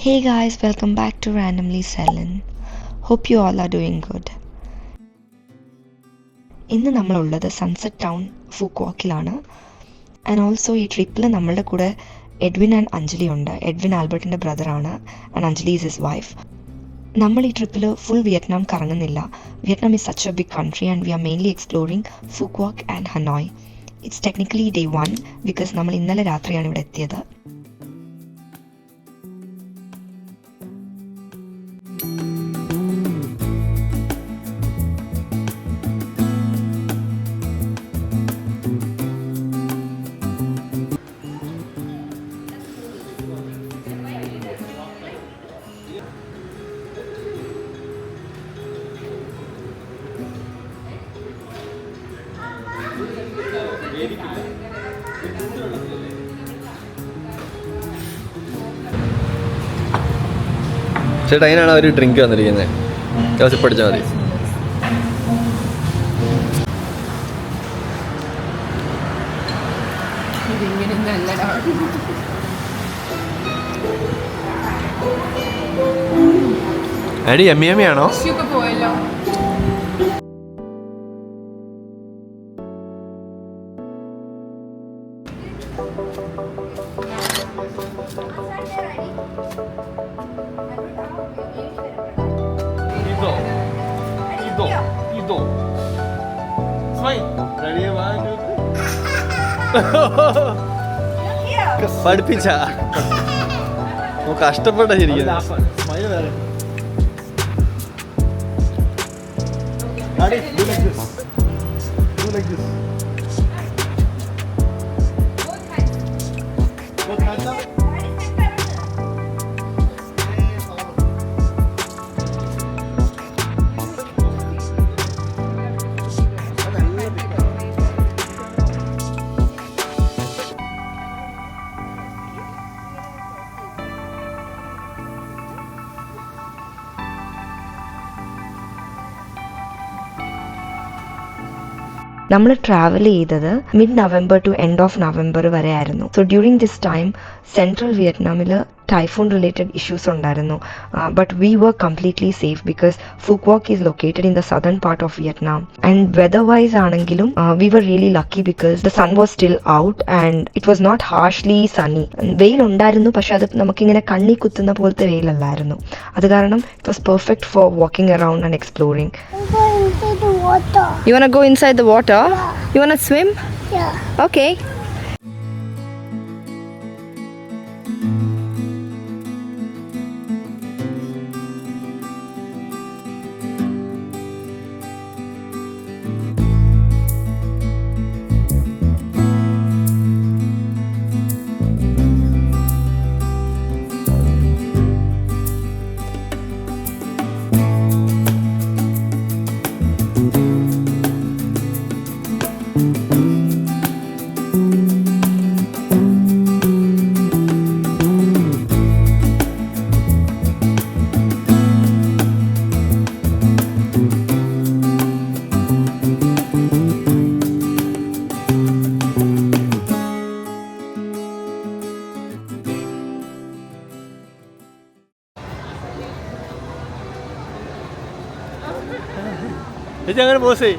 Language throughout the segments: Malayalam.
Hey guys, welcome back to Randomly Selin. Hope you all are doing good. ഇന്ന് നമ്മളുള്ളത് സൺസെറ്റ് ടൗൺ ഫുക്വാക്കിലാണ്. ആൻഡ് ഓൾസോ ഈ ട്രിപ്പിൽ നമ്മളുടെ കൂടെ എഡ്വിൻ ആൻഡ് അഞ്ജലി ഉണ്ട്. എഡ്വിൻ ആൽബർട്ടിൻ്റെ ബ്രദറാണ് and Anjali is his wife. നമ്മൾ ഈ ട്രിപ്പിൽ ഫുൾ വിയറ്റ്നാം കറങ്ങുന്നില്ല. Vietnam is such a big country and we are mainly exploring Phu Quoc and Hanoi. It's technically day 1 because നമ്മൾ ഇന്നലെ രാത്രിയാണ് ഇവിടെ എത്തിയത്. ചേട്ടാ അതിനാണ് അവർ ഡ്രിങ്ക് വന്നിരിക്കുന്നത്. ക്ലാസ്സിൽ പഠിച്ചാൽ മതി. അടി എമ്മി എമ്മി ആണോ? പഠിപ്പിച്ച കഷ്ടപ്പെട്ട ശരിക്കും. നമ്മൾ ട്രാവൽ ചെയ്തത് mid-November to end of November വരെ ആയിരുന്നു. So during this time central വിയറ്റ്നാമിൽ ടൈഫോൺ റിലേറ്റഡ് ഇഷ്യൂസ് ഉണ്ടായിരുന്നു. But we were completely safe because Phu Quoc is located in the southern part of Vietnam. And weather wise ആണെങ്കിലും we were really lucky because the sun was still out and it was not harshly sunny. വെയിൽ ഉണ്ടായിരുന്നു, പക്ഷെ അത് നമുക്കിങ്ങനെ കണ്ണി കുത്തുന്ന പോലത്തെ വെയിലല്ലായിരുന്നു. അത് കാരണം it was perfect for walking around and exploring. You wanna go inside the water? You wanna swim? Yeah. Okay. അങ്ങനെ പോസേ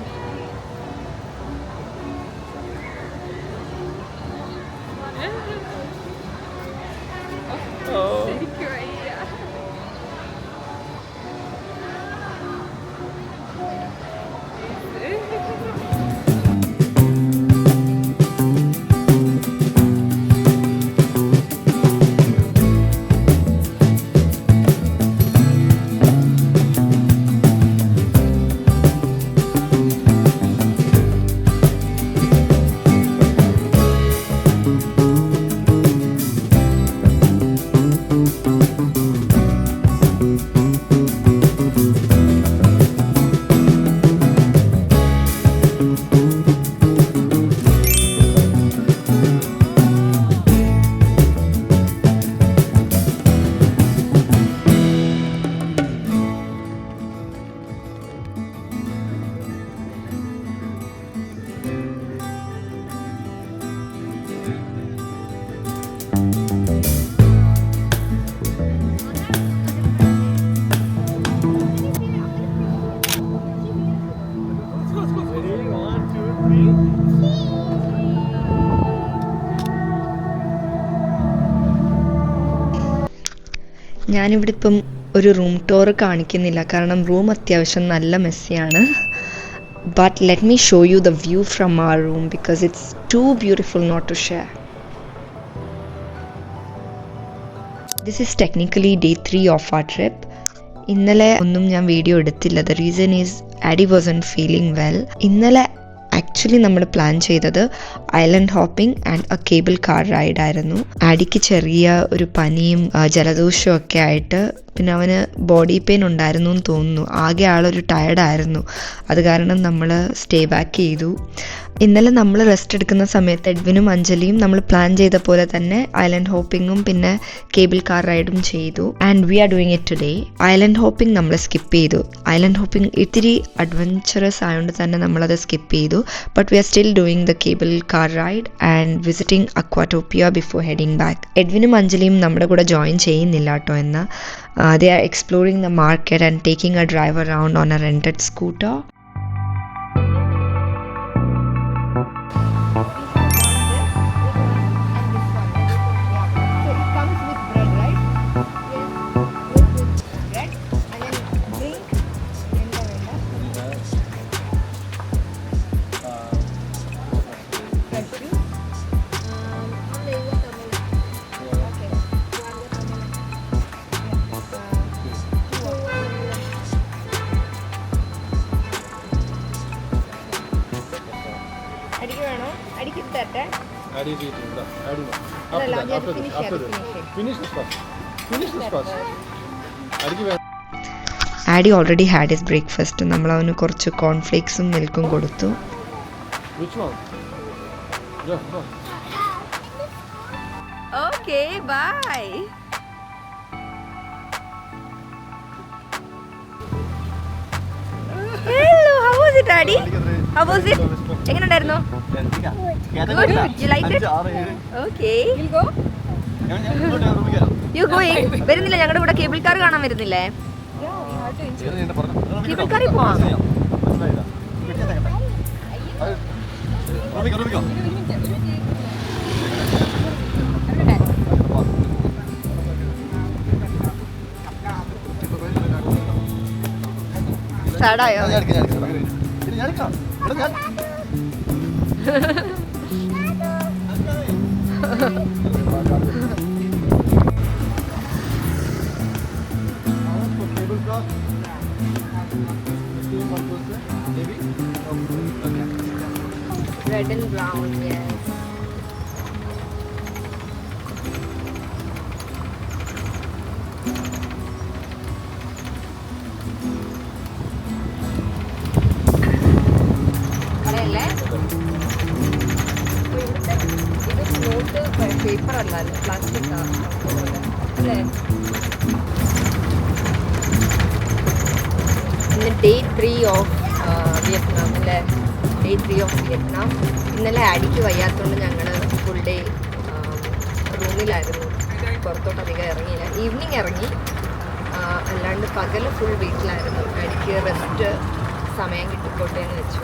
ഞാനിവിടെ ഇപ്പം ഒരു റൂം ടൂർ കാണിക്കുന്നില്ല, കാരണം റൂം അത്യാവശ്യം നല്ല മെസ്സിയാണ്. But let me show you the view from our room because it's too beautiful not to share. This is technically day 3 of our trip. ഇന്നലെ ഒന്നും ഞാൻ വീഡിയോ എടുത്തില്ല. The reason is Addy wasn't feeling well. ഇന്നലെ ആക്ച്വലി നമ്മൾ പ്ലാൻ ചെയ്തത് island hopping and a cable car ride ആയിരുന്നു. ആഡിക്ക് ചെറിയ ഒരു പനിയും ജലദോഷവും ഒക്കെ ആയിട്ട്, പിന്നെ അവന് ബോഡി പെയിൻ ഉണ്ടായിരുന്നു എന്ന് തോന്നുന്നു. ആകെ ആളൊരു ടയർഡായിരുന്നു. അത് കാരണം നമ്മൾ സ്റ്റേ ബാക്ക് ചെയ്തു. ഇന്നലെ നമ്മൾ റെസ്റ്റ് എടുക്കുന്ന സമയത്ത് എഡ്വിനും അഞ്ജലിയും നമ്മൾ പ്ലാൻ ചെയ്ത പോലെ തന്നെ ഐലൻഡ് ഹോപ്പിങ്ങും പിന്നെ കേബിൾ കാർ റൈഡും ചെയ്തു. And we are doing it today. Island hopping നമ്മൾ സ്കിപ്പ് ചെയ്തു. ഐലൻഡ് ഹോപ്പിംഗ് ഇത്തിരി അഡ്വഞ്ചറസ് ആയതുകൊണ്ട് തന്നെ നമ്മളത് സ്കിപ്പ് ചെയ്തു. But we are still doing the cable car ride and visiting Aquatopia before heading back. എഡ്വിനും അഞ്ജലിയും നമ്മുടെ കൂടെ ജോയിൻ ചെയ്യുന്നില്ല കേട്ടോ. എന്നാൽ they are exploring the market and taking a drive around on a rented scooter. Aadi already had his breakfast. നമ്മൾ അവന് കുറച്ച് കോൺഫ്ലേക്സും മിൽക്കും കൊടുത്തു. Okay, bye. Hello, how was it, Addy? How was it? എങ്ങനെയുണ്ടായിരുന്നു? Good. You liked it? Okay. You'll go? You going? വരുന്നില്ല, ഞങ്ങളുടെ കൂടെ കേബിൾ കാർ കാണാൻ വരുന്നില്ലേ? കേബിൾ കാറിൽ പോവാം. സ്റ്റാർട്ടായോ? Red and brown, yes. പറയല്ലേ, ഇത് നോട്ട് പേപ്പർ അല്ല, പ്ലാസ്റ്റിക് അല്ലേ? ഇന്ന് ഡേ 3 ഓഫ് വിയറ്റ്നാം അല്ലേ? Day 3 of Vietnam. ഇന്നലെ ആഡിക്ക് വയ്യാത്തതുകൊണ്ട് ഞങ്ങൾ ഫുൾ ഡേ റൂമിലായിരുന്നു, പുറത്തോട്ട് അധികം ഇറങ്ങിയില്ല. ഈവനിങ് ഇറങ്ങി, അല്ലാണ്ട് പകൽ ഫുൾ വീട്ടിലായിരുന്നു. ആഡിക്ക് റെസ്റ്റ് സമയം കിട്ടിക്കോട്ടെ എന്ന് വെച്ചു.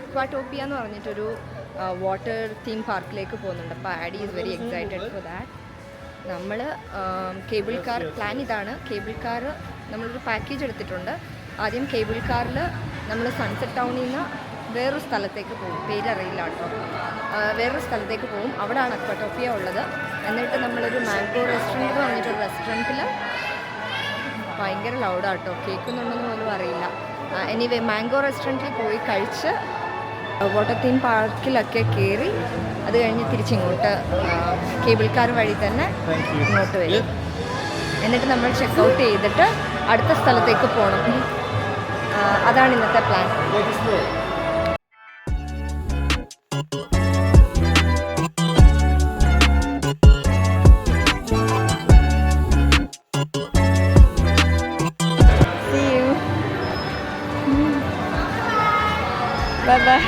അക്വാടോപ്പിയ എന്ന് പറഞ്ഞിട്ടൊരു വാട്ടർ തീം പാർക്കിലേക്ക് പോകുന്നുണ്ട്. അപ്പോൾ Aadi is very excited for that. നമ്മൾ കേബിൾ കാർ പ്ലാൻ ഇതാണ്. കേബിൾ കാർ നമ്മളൊരു പാക്കേജ് എടുത്തിട്ടുണ്ട്. ആദ്യം കേബിൾ കാറിൽ നമ്മൾ സൺസെറ്റ് ടൗണിൽ നിന്ന് വേറൊരു സ്ഥലത്തേക്ക് പോകും, പേരറിയില്ല കേട്ടോ. വേറൊരു സ്ഥലത്തേക്ക് പോകും, അവിടെയാണ് അക്വാടോപ്പിയ ഉള്ളത്. എന്നിട്ട് നമ്മളൊരു മാംഗോ റെസ്റ്റോറൻറ്റ് എന്ന് പറഞ്ഞിട്ടൊരു റെസ്റ്റോറൻറ്റിൽ, ഭയങ്കര ലൗഡാട്ടോ, കേൾക്കുന്നുണ്ടെന്ന് പോലും അറിയില്ല. എനിവേ മാംഗോ റെസ്റ്റോറൻറ്റിൽ പോയി കഴിച്ച് വാട്ടർ തീം പാർക്കിലൊക്കെ കയറി അത് കഴിഞ്ഞ് തിരിച്ചിങ്ങോട്ട് കേബിൾ കാർ വഴി തന്നെ ഇങ്ങോട്ട് വരും. എന്നിട്ട് നമ്മൾ ചെക്കൗട്ട് ചെയ്തിട്ട് അടുത്ത സ്ഥലത്തേക്ക് പോകണം. അതാണ് ഇന്നത്തെ plan. Bye bye.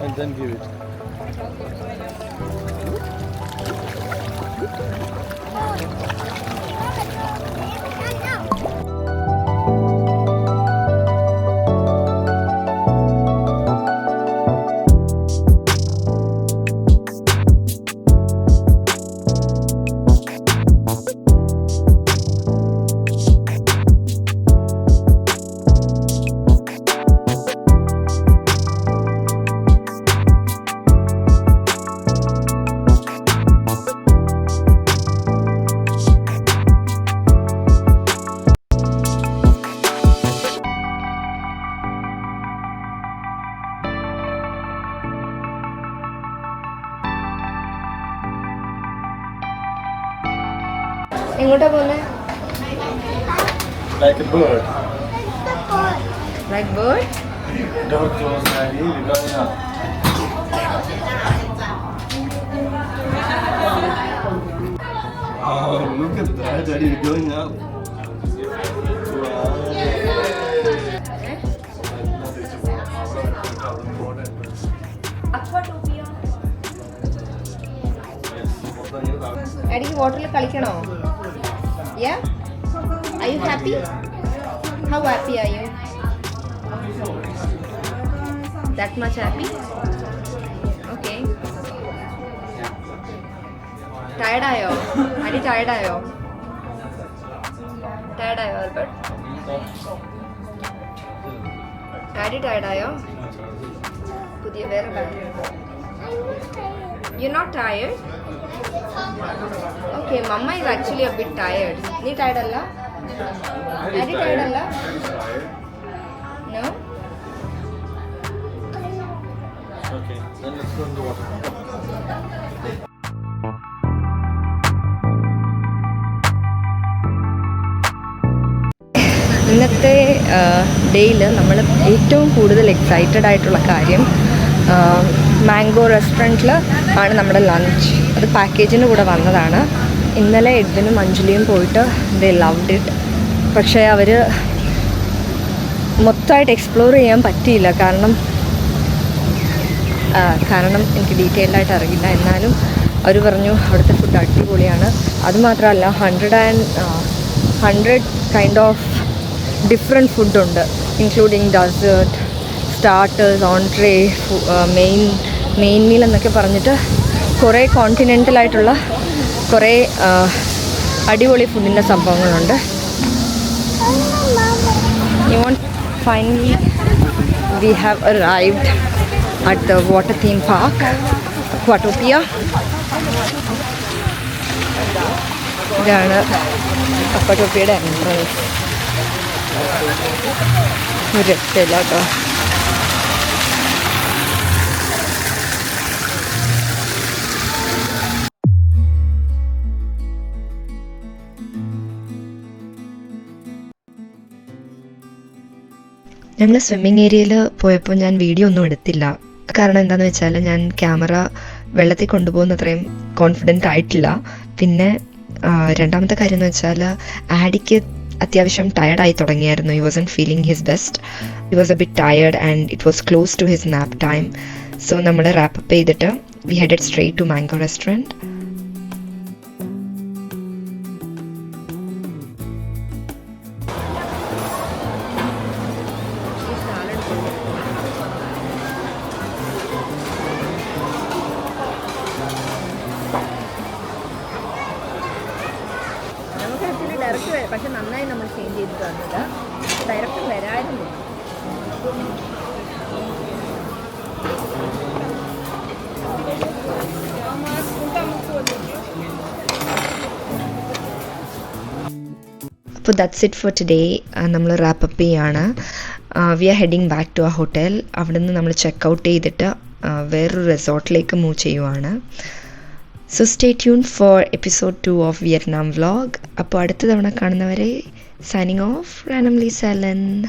And then give it. എങ്ങോട്ടാ പോകുന്നത്? Like a bird. Like bird? Door closed, Daddy. We're going up. Oh, look at that, Daddy. We're going up. Daddy, വാട്ടറിൽ കളിക്കണോ? Yeah? Are you happy? How happy are you? That much happy? Okay. Tired ആയോ? Daddy tired ആയോ? Tired ആയോ Albert? Daddy tired ആയോ? പുതിയ വേറെ bag. You're not tired? Okay, Mama is actually a bit tired. Nee tired alla? Daddy tired alla? No? Okay, then let's go to the water. ഇന്നത്തെ ഡേയിൽ നമ്മൾ ഏറ്റവും കൂടുതൽ എക്സൈറ്റഡ് ആയിട്ടുള്ള കാര്യം മാംഗോ റെസ്റ്റോറൻറ്റിൽ ആണ് നമ്മുടെ ലഞ്ച്. അത് പാക്കേജിന് കൂടെ വന്നതാണ്. ഇന്നലെ എഡ്വിനും അഞ്ജലിയും പോയിട്ട് ദേ ലവ്ഡ് ഇറ്റ്. പക്ഷേ അവർ മൊത്തമായിട്ട് എക്സ്പ്ലോർ ചെയ്യാൻ പറ്റിയില്ല. കാരണം എനിക്ക് ഡീറ്റെയിൽഡ് ആയിട്ട് അറിയില്ല. എന്നാലും അവർ പറഞ്ഞു അവിടുത്തെ ഫുഡ് അടിപൊളിയാണ്. അതുമാത്രമല്ല 100 കൈൻഡ് ഓഫ് ഡിഫറെൻറ്റ് ഫുഡുണ്ട്, including dessert, starters, entree, main meal എന്നൊക്കെ പറഞ്ഞിട്ട് കുറേ കോണ്ടിനെൻ്റലായിട്ടുള്ള കുറേ അടിപൊളി ഫുഡിൻ്റെ സംഭവങ്ങളുണ്ട്. Finally, we have arrived at the water theme park, Aquatopia. ഇതാണ് അക്വാടോപ്പിയയുടെ എൻട്രൻസ്. ഒരു രക്ഷയില്ല കേട്ടോ. ഞങ്ങൾ സ്വിമ്മിങ് ഏരിയയിൽ പോയപ്പോൾ ഞാൻ വീഡിയോ ഒന്നും എടുത്തില്ല. കാരണം എന്താണെന്ന് വെച്ചാൽ ഞാൻ ക്യാമറ വെള്ളത്തിൽ കൊണ്ടുപോകുന്ന അത്രയും കോൺഫിഡൻ്റ് ആയിട്ടില്ല. പിന്നെ രണ്ടാമത്തെ കാര്യം എന്ന് വെച്ചാൽ ആഡിക്ക് അത്യാവശ്യം ടയർഡായി തുടങ്ങിയായിരുന്നു. He wasn't feeling his best. He was a bit tired and it was close to his nap time. So നമ്മൾ റാപ്പപ്പ് ചെയ്തിട്ട് we headed straight to mango restaurant. Direct പക്ഷെ നന്നായി നമ്മൾ ചേഞ്ച് ചെയ്തിട്ട് വന്നത്. ഡയറക്റ്റ് വരായിരുന്നു. അപ്പോൾ ദാറ്റ്സ് ഇറ്റ് ഫോർ ടുഡേ. നമ്മൾ റാപ്പപ്പ് ചെയ്യാണ്. We are heading back to ആ ഹോട്ടൽ. അവിടെ നിന്ന് നമ്മൾ ചെക്ക് ഔട്ട് ചെയ്തിട്ട് വേറൊരു റിസോർട്ടിലേക്ക് മൂവ് ചെയ്യുവാണ്. So stay tune four episode 2 of Vietnam vlog. അപ്പോൾ അടുത്ത തവണ കാണുന്നവരെ സൈനിങ് ഓഫ് റാൻഡംലി സൈലന്റ്.